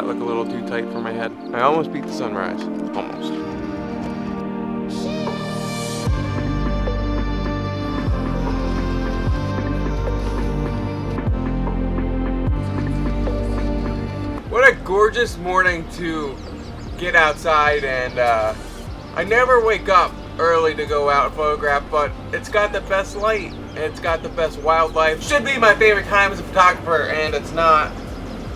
hat look a little too tight for my head. I almost beat the sunrise. Almost. What a gorgeous morning to get outside, and I never wake up early to go out and photograph, but it's got the best light and it's got the best wildlife. Should be my favorite time as a photographer, and it's not.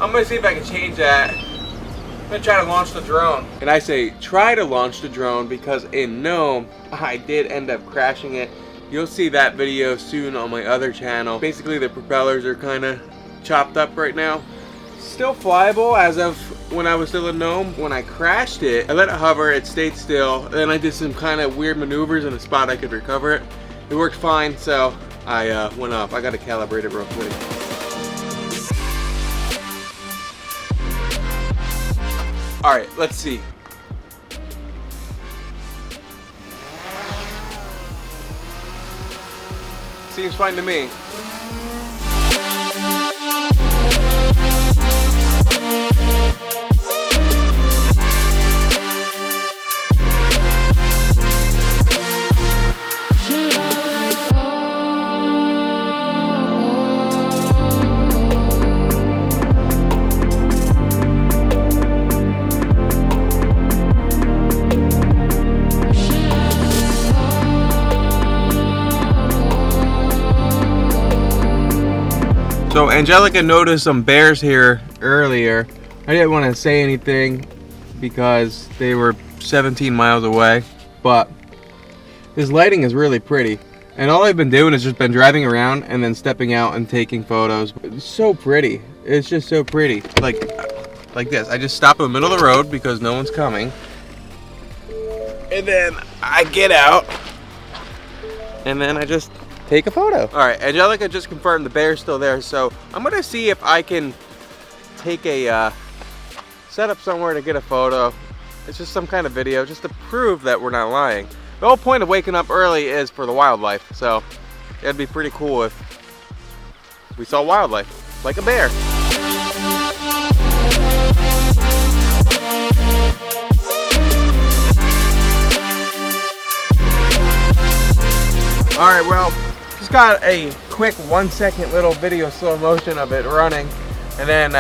I'm gonna see if I can change that. I'm gonna try to launch the drone. And I say try to launch the drone because in Nome, I did end up crashing it. You'll see that video soon on my other channel. Basically the propellers are kind of chopped up right now. Still flyable as of when I was still in Nome. When I crashed it, I let it hover, it stayed still, then I did some kind of weird maneuvers in a spot I could recover it. It worked fine, so I went up. I got to calibrate it real quick. Alright, let's see. Seems fine to me. So Angelica noticed some bears here earlier. I didn't want to say anything because they were 17 miles away, but this lighting is really pretty. And all I've been doing is just been driving around and then stepping out and taking photos. It's so pretty. It's just so pretty. Like this. I just stop in the middle of the road because no one's coming. And then I get out and then I just take a photo. All right, Angelica just confirmed the bear's still there, so I'm gonna see if I can take a set up somewhere to get a photo. It's just some kind of video, just to prove that we're not lying. The whole point of waking up early is for the wildlife, so it'd be pretty cool if we saw wildlife, like a bear. All right, well, just got a quick 1 second little video slow motion of it running, and then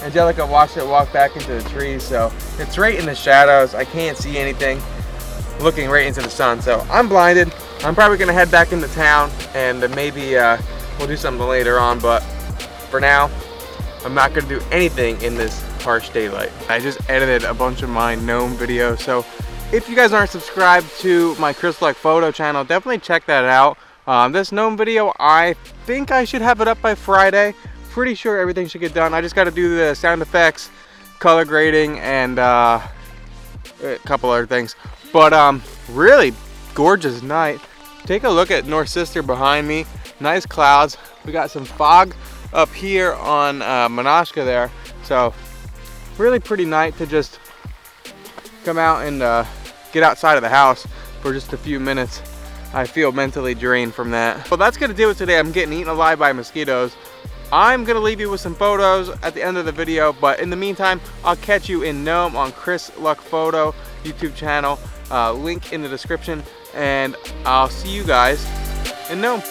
Angelica watched it walk back into the trees, so it's right in the shadows. I can't see anything, looking right into the sun, so I'm blinded. I'm probably gonna head back into town and maybe we'll do something later on, but for now I'm not gonna do anything in this harsh daylight. I just edited a bunch of my Nome videos, so if you guys aren't subscribed to my Kris Photo channel, definitely check that out. This Nome video, I think I should have it up by Friday. Pretty sure everything should get done. I just got to do the sound effects, color grading, and a couple other things. But really gorgeous night. Take a look at North Sister behind me. Nice clouds. We got some fog up here on Menasca there. So really pretty night to just come out and get outside of the house for just a few minutes. I feel mentally drained from that. Well, that's gonna do it today. I'm getting eaten alive by mosquitoes. I'm gonna leave you with some photos at the end of the video, but in the meantime, I'll catch you in Nome on Kris Photo YouTube channel. Link in the description, and I'll see you guys in Nome.